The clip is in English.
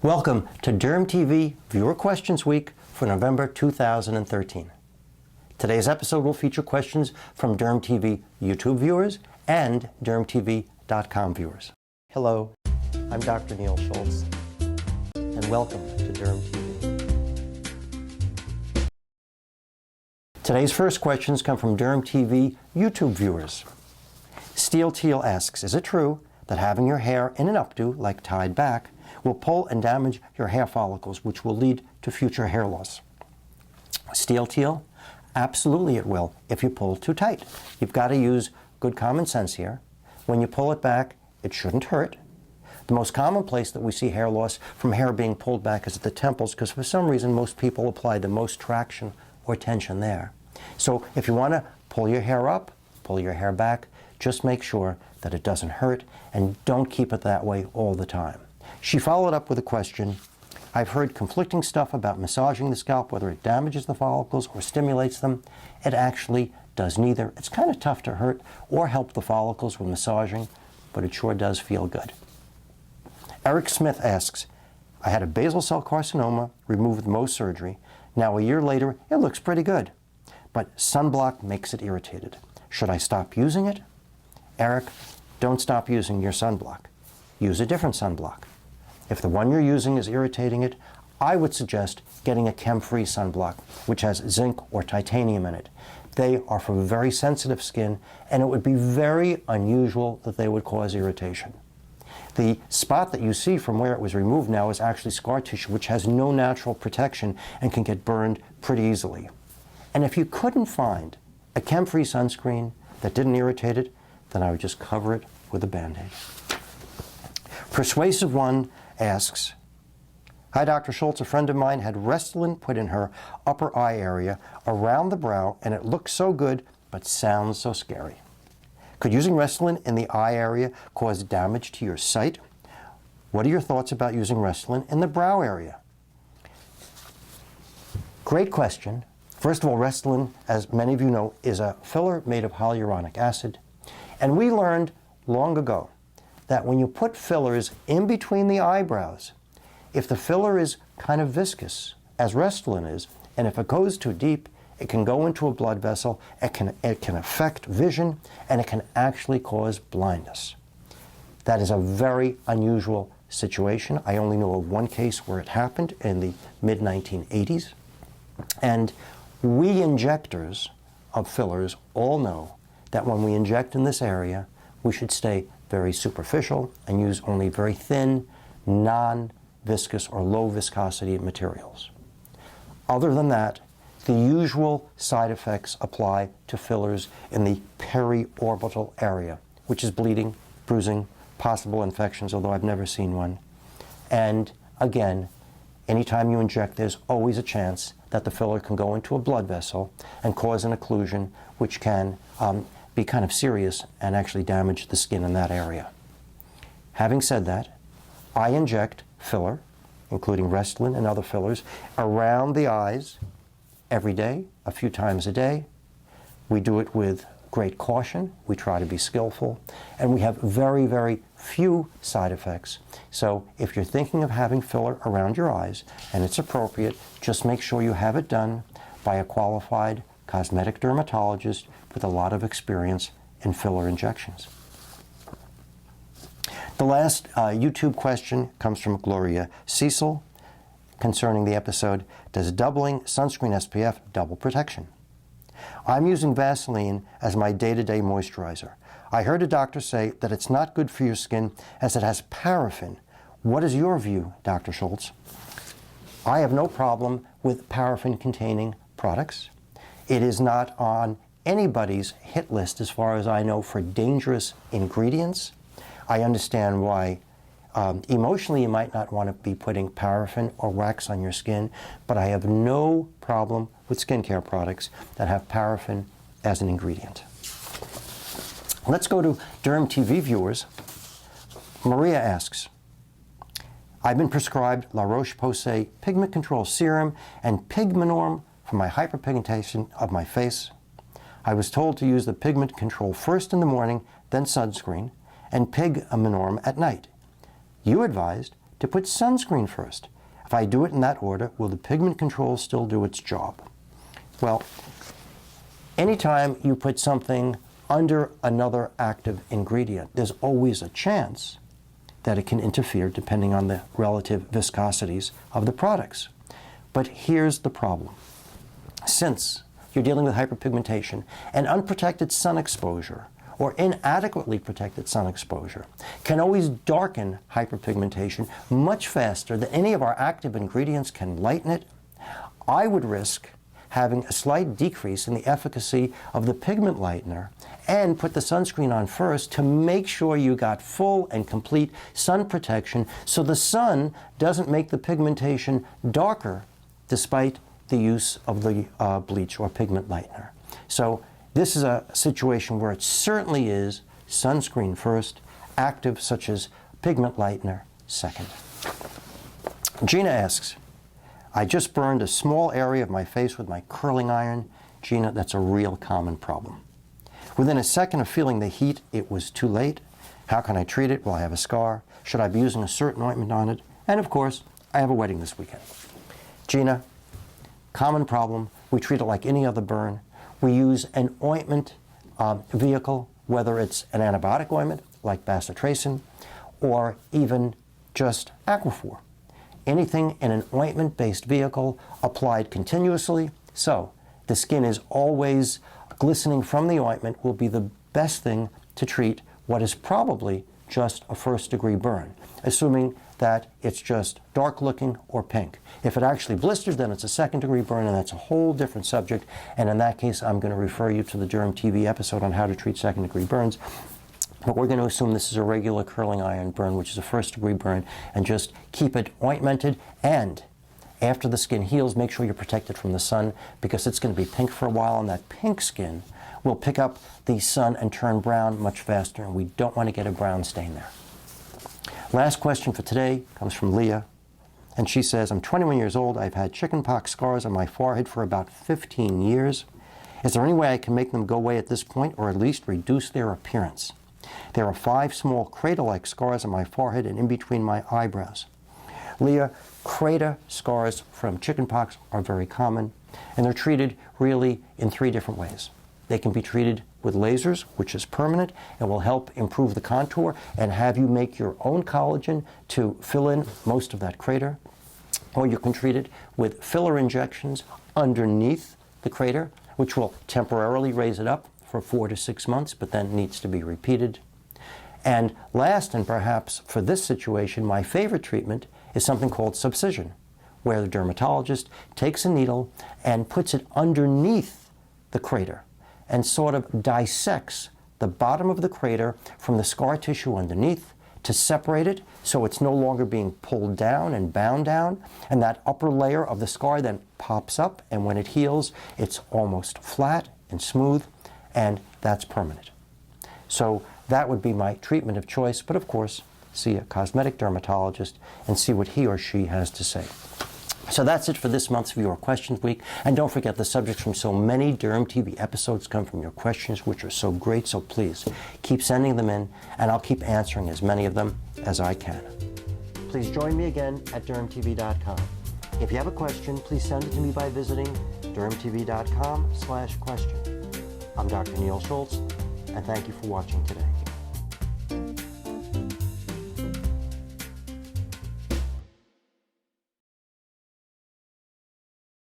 Welcome to DermTV Viewer Questions Week for November 2013. Today's episode will feature questions from DermTV YouTube viewers and DermTV.com viewers. Hello, I'm Dr. Neil Schultz, and welcome to DermTV. Today's first questions come from DermTV YouTube viewers. Steel Teal asks, is it true that having your hair in an updo, like tied back, will pull and damage your hair follicles, which will lead to future hair loss? Steel Teal, absolutely it will if you pull too tight. You've got to use good common sense here. When you pull it back, it shouldn't hurt. The most common place that we see hair loss from hair being pulled back is at the temples, because for some reason most people apply the most traction or tension there. So if you want to pull your hair up, pull your hair back, just make sure that it doesn't hurt, and don't keep it that way all the time. She followed up with a question. I've heard conflicting stuff about massaging the scalp, whether it damages the follicles or stimulates them. It actually does neither. It's kind of tough to hurt or help the follicles with massaging, but it sure does feel good. Eric Smith asks, I had a basal cell carcinoma removed with Mohs surgery. Now a year later, it looks pretty good, but sunblock makes it irritated. Should I stop using it? Eric, don't stop using your sunblock. Use a different sunblock. If the one you're using is irritating it, I would suggest getting a chem-free sunblock, which has zinc or titanium in it. They are for very sensitive skin, and it would be very unusual that they would cause irritation. The spot that you see from where it was removed now is actually scar tissue, which has no natural protection and can get burned pretty easily. And if you couldn't find a chem-free sunscreen that didn't irritate it, then I would just cover it with a Band-Aid. Persuasive One asks, hi, Dr. Schultz. A friend of mine had Restylane put in her upper eye area around the brow, and it looks so good, but sounds so scary. Could using Restylane in the eye area cause damage to your sight? What are your thoughts about using Restylane in the brow area? Great question. First of all, Restylane, as many of you know, is a filler made of hyaluronic acid. And we learned long ago that when you put fillers in between the eyebrows, if the filler is kind of viscous, as Restylane is, and if it goes too deep, it can go into a blood vessel, it can affect vision, and it can actually cause blindness. That is a very unusual situation. I only know of one case where it happened in the mid-1980s. And we injectors of fillers all know that when we inject in this area, we should stay very superficial and use only very thin, non-viscous or low viscosity materials. Other than that, the usual side effects apply to fillers in the periorbital area, which is bleeding, bruising, possible infections, although I've never seen one. And again, anytime you inject, there's always a chance that the filler can go into a blood vessel and cause an occlusion, which can be kind of serious and actually damage the skin in that area. Having said that, I inject filler, including Restylane and other fillers, around the eyes every day, a few times a day. We do it with great caution. We try to be skillful, and we have very, very few side effects. So if you're thinking of having filler around your eyes and it's appropriate, just make sure you have it done by a qualified cosmetic dermatologist with a lot of experience in filler injections. The last YouTube question comes from Gloria Sesele concerning the episode, does doubling sunscreen SPF double protection? I'm using Vaseline as my day-to-day moisturizer. I heard a doctor say that it's not good for your skin as it has paraffin. What is your view, Dr. Schultz? I have no problem with paraffin-containing products. It is not on anybody's hit list, as far as I know, for dangerous ingredients. I understand why emotionally you might not want to be putting paraffin or wax on your skin, but I have no problem with skincare products that have paraffin as an ingredient. Let's go to DermTV viewers. Maria asks, I've been prescribed La Roche-Posay Pigment Control Serum and Pigmentorm for my hyperpigmentation of my face. I was told to use the Pigment Control first in the morning, then sunscreen, and Pigmentorm at night. You advised to put sunscreen first? If I do it in that order, will the pigment control still do its job? Well, anytime you put something under another active ingredient, there's always a chance that it can interfere depending on the relative viscosities of the products. But here's the problem. Since you're dealing with hyperpigmentation, and unprotected sun exposure or inadequately protected sun exposure can always darken hyperpigmentation much faster than any of our active ingredients can lighten it, I would risk having a slight decrease in the efficacy of the pigment lightener and put the sunscreen on first to make sure you got full and complete sun protection so the sun doesn't make the pigmentation darker despite the use of the bleach or pigment lightener. So this is a situation where it certainly is sunscreen first, active such as pigment lightener second. Gina asks, I just burned a small area of my face with my curling iron. Gina, that's a real common problem. Within a second of feeling the heat, it was too late. How can I treat it? Will I have a scar? Should I be using a certain ointment on it? And of course, I have a wedding this weekend. Gina, common problem. We treat it like any other burn. We use an ointment vehicle, whether it's an antibiotic ointment like bacitracin or even just Aquaphor. Anything in an ointment-based vehicle applied continuously, so the skin is always glistening from the ointment, will be the best thing to treat what is probably just a first-degree burn, assuming that it's just dark-looking or pink. If it actually blisters, then it's a second-degree burn, and that's a whole different subject, and in that case, I'm going to refer you to the DermTV episode on how to treat second-degree burns. But we're going to assume this is a regular curling iron burn, which is a first-degree burn, and just keep it ointmented. And after the skin heals, make sure you're protected from the sun because it's going to be pink for a while, and that pink skin will pick up the sun and turn brown much faster, and we don't want to get a brown stain there. Last question for today comes from Leah, and she says, I'm 21 years old. I've had chickenpox scars on my forehead for about 15 years. Is there any way I can make them go away at this point, or at least reduce their appearance? There are 5 small crater-like scars on my forehead and in between my eyebrows. Leah, crater scars from chickenpox are very common, and they're treated really in 3 different ways. They can be treated with lasers, which is permanent and will help improve the contour and have you make your own collagen to fill in most of that crater. Or you can treat it with filler injections underneath the crater, which will temporarily raise it up for 4 to 6 months, but then needs to be repeated. And last, and perhaps for this situation, my favorite treatment is something called subcision, where the dermatologist takes a needle and puts it underneath the crater and sort of dissects the bottom of the crater from the scar tissue underneath to separate it so it's no longer being pulled down and bound down, and that upper layer of the scar then pops up, and when it heals, it's almost flat and smooth, and that's permanent. So that would be my treatment of choice, but of course, see a cosmetic dermatologist and see what he or she has to say. So that's it for this month's Viewer Questions Week. And don't forget, the subjects from so many DermTV episodes come from your questions, which are so great. So please keep sending them in, and I'll keep answering as many of them as I can. Please join me again at dermtv.com. If you have a question, please send it to me by visiting dermtv.com/question. I'm Dr. Neil Schultz, and thank you for watching today.